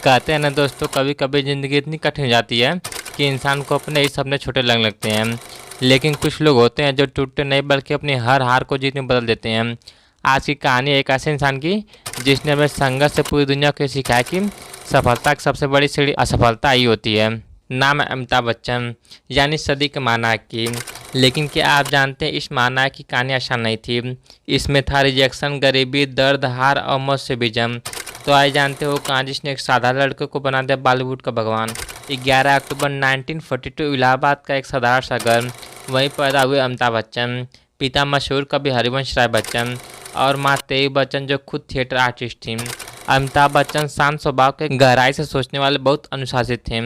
कहते हैं ना दोस्तों, कभी कभी ज़िंदगी इतनी कठिन हो जाती है कि इंसान को अपने ही सपने छोटे लगने लगते हैं। लेकिन कुछ लोग होते हैं जो टूटते नहीं बल्कि अपनी हर हार को जीत में बदल देते हैं। आज की कहानी एक ऐसे इंसान की जिसने हमें संघर्ष से पूरी दुनिया को सिखाया कि सफलता की सबसे बड़ी सीढ़ी असफलता ही होती है। नाम है अमिताभ बच्चन, यानी सदी के महानायक की। लेकिन क्या आप जानते हैं, इस महानायक की कहानी आसान नहीं थी। इसमें था रिजेक्शन, गरीबी, दर्द, हार और मौत से भी जंग। तो आइए जानते हो कहाँ जिसने एक साधारण लड़के को बना दिया बॉलीवुड का भगवान। 11 अक्टूबर 1942 इलाहाबाद का एक साधारण सा घर, वहीं पैदा हुए अमिताभ बच्चन। पिता मशहूर कवि हरिवंश राय बच्चन और माँ तेई बच्चन जो खुद थिएटर आर्टिस्ट थीं। अमिताभ बच्चन शांत स्वभाव के, गहराई से सोचने वाले, बहुत अनुशासित थे।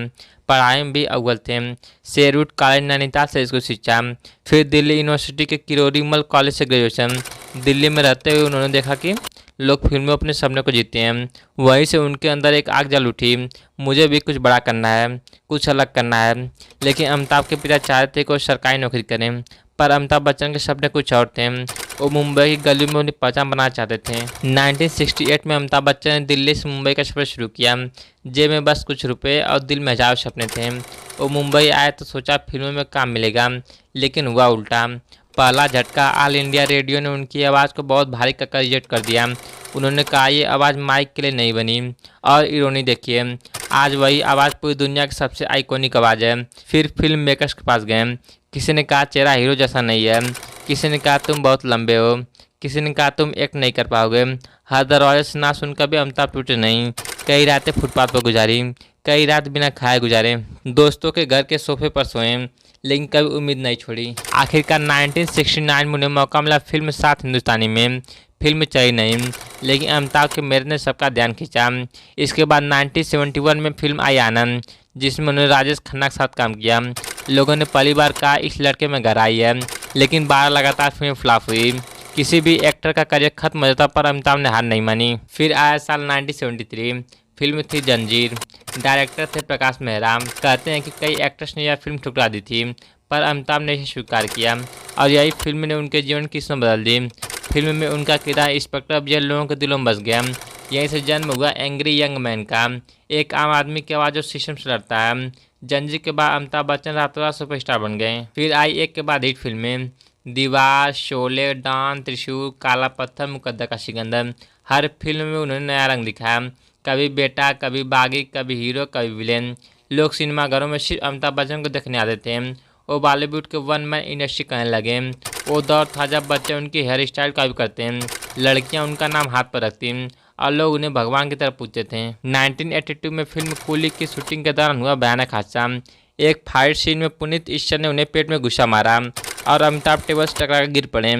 पढ़ाई में भी अव्वल थे। शेरवुड कॉलेज नैनीताल से स्कूल शिक्षा, फिर दिल्ली यूनिवर्सिटी के किरोड़ीमल कॉलेज से ग्रेजुएशन। दिल्ली में रहते हुए उन्होंने देखा कि लोग फिल्मों में अपने सपने को जीते हैं। वहीं से उनके अंदर एक आग जल उठी, मुझे भी कुछ बड़ा करना है, कुछ अलग करना है। लेकिन अमिताभ के पिता चाहते थे कि वो सरकारी नौकरी करें, पर अमिताभ बच्चन के सपने कुछ और थे। वो मुंबई की गली में अपनी पहचान बनाना चाहते थे। 1968 में अमिताभ बच्चन ने दिल्ली से मुंबई का सफर शुरू किया। जेब में बस कुछ रुपए और दिल में हजारों सपने थे। वो मुंबई आए तो सोचा फिल्मों में काम मिलेगा, लेकिन हुआ उल्टा। पहला झटका, ऑल इंडिया रेडियो ने उनकी आवाज़ को बहुत भारी कहकर रिजेक्ट कर दिया। उन्होंने कहा ये आवाज़ माइक के लिए नहीं बनी। और इरोनी देखिए, आज वही आवाज़ पूरी दुनिया की सबसे आइकॉनिक आवाज़ है। फिर फिल्म मेकर्स के पास गए। किसी ने कहा चेहरा हीरो जैसा नहीं है, किसी ने कहा तुम बहुत लंबे हो, किसी ने कहा तुम एक्ट नहीं कर पाओगे। हर दरवाजे से ना सुनकर भी अमिताभ टूटे नहीं। कई रातें फुटपाथ पर गुजारी, कई रात बिना खाए गुजारे, दोस्तों के घर के सोफे पर सोए, लेकिन कभी उम्मीद नहीं छोड़ी। आखिरकार 1969 में उन्हें मौका मिला फिल्म सात हिंदुस्तानी में। फिल्म चली नहीं, लेकिन अमिताभ के मेहनत ने सबका ध्यान खींचा। इसके बाद 1971 में फिल्म आई आनंद, जिसमें उन्होंने राजेश खन्ना के साथ काम किया। लोगों ने पहली बार कहा इस लड़के में गहराई है, लेकिन 12 लगातार फिल्म फ्लॉप हुई। किसी भी एक्टर का करियर खत्म हो जाता, पर अमिताभ ने हार नहीं मानी। फिर आया साल 1973, फिल्म थी जंजीर। डायरेक्टर थे प्रकाश मेहरा। कहते हैं कि कई एक्टर्स ने यह फिल्म ठुकरा दी थी, पर अमिताभ ने इसे स्वीकार किया और यही फिल्म ने उनके जीवन की किस्मत बदल दी। फिल्म में उनका किरदार इंस्पेक्टर अफजल लोगों के दिलों में बस गया। यहीं से जन्म हुआ एंग्री यंग मैन का, एक आम आदमी की आवाज़ जो सिस्टम से लड़ता है। जंजीर के बाद अमिताभ बच्चन रातों रात सुपरस्टार बन गए। फिर आई एक के बाद हिट फिल्में, दीवार, शोले, डान, त्रिशूल, काला पत्थर, मुकद्दर का सिकंदर। हर फिल्म में उन्होंने नया रंग दिखाया, कभी बेटा, कभी बागी, कभी हीरो, कभी विलेन। लोग सिनेमाघरों में सिर्फ अमिताभ बच्चन को देखने आते थे। वो बॉलीवुड के वन मैन इंडस्ट्री कहने लगे। वो दौर था जब बच्चे उनकी हेयर स्टाइल का भी करते, लड़कियां उनका नाम हाथ पर रखती और लोग उन्हें भगवान की तरह पूछते थे। 1982 में फिल्म कूली की शूटिंग के दौरान हुआ भयानक हादसा। एक फाइट सीन में पुनीत ईश्वर ने उन्हें पेट में घुसा मारा और अमिताभ टेबल से टकरा कर गिर पड़े।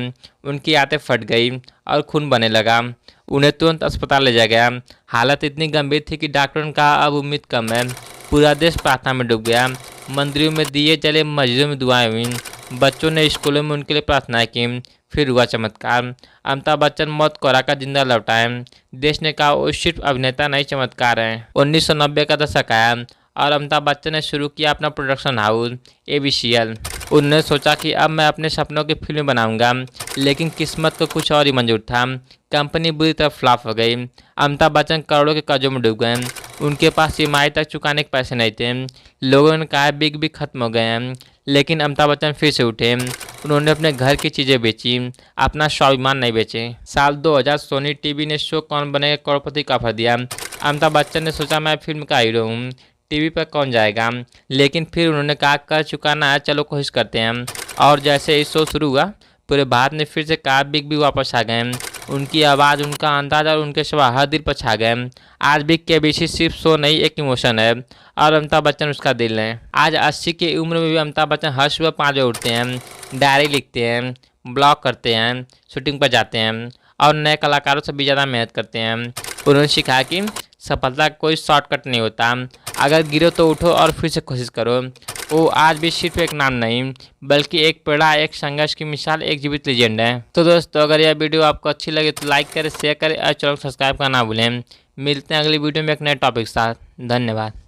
उनकी आंतें फट गई और खून बहने लगा। उन्हें तुरंत अस्पताल ले जाया गया। हालत इतनी गंभीर थी कि डॉक्टरों ने कहा अब उम्मीद कम है। पूरा देश प्रार्थना में डूब गया। मंदिरों में दिए जले, मस्जिदों में दुआएं हुई, बच्चों ने स्कूलों में उनके लिए प्रार्थनाएं की। फिर हुआ चमत्कार, अमिताभ बच्चन मौत को हराकर जिंदा लौट आए। देश ने कहा वो सिर्फ अभिनेता नहीं, चमत्कार है। 1990 का दशक आया और अमिताभ बच्चन ने शुरू किया अपना प्रोडक्शन हाउस ABCL। उन्होंने सोचा कि अब मैं अपने सपनों की फिल्म बनाऊंगा, लेकिन किस्मत को कुछ और ही मंजूर था। कंपनी बुरी तरह फ्लॉप हो गई। अमिताभ बच्चन करोड़ों के कर्जों में डूब गए। उनके पास EMI तक चुकाने के पैसे नहीं थे। लोगों ने कहा बिग भी खत्म हो गए हैं, लेकिन अमिताभ बच्चन फिर से उठे। उन्होंने अपने घर की चीज़ें बेची, अपना स्वाभिमान नहीं बेचे। साल 2000 सोनी टीवी ने शो कौन बनेगा करोड़पति का ऑफर दिया। अमिताभ बच्चन ने सोचा मैं फिल्म का हीरो हूँ, टीवी पर कौन जाएगा। लेकिन फिर उन्होंने कहा कर चुकाना है, चलो कोशिश करते हैं। और जैसे ही शो शुरू हुआ, पूरे भारत में फिर से कहा बिग भी वापस आ गए। उनकी आवाज़, उनका अंदाज और उनके स्वभाव हर दिल पर छा गए। आज बिग के ABC सिर्फ शो नहीं, एक इमोशन है और अमिताभ बच्चन उसका दिल है। आज 80 की उम्र में भी अमिताभ बच्चन हर सुबह 5 बजे उठते हैं, डायरी लिखते हैं, ब्लॉग करते हैं, शूटिंग पर जाते हैं और नए कलाकारों से भी ज़्यादा मेहनत करते हैं। उन्होंने सिखाया कि सफलता का कोई शॉर्टकट नहीं होता, अगर गिरो तो उठो और फिर से कोशिश करो। वो आज भी सिर्फ एक नाम नहीं, बल्कि एक प्रेरणा, एक संघर्ष की मिसाल, एक जीवित लेजेंड है। तो दोस्तों, अगर यह वीडियो आपको अच्छी लगे तो लाइक करें, शेयर करें और चैनल को सब्सक्राइब करना ना भूलें। मिलते हैं अगली वीडियो में एक नए टॉपिक के साथ। धन्यवाद।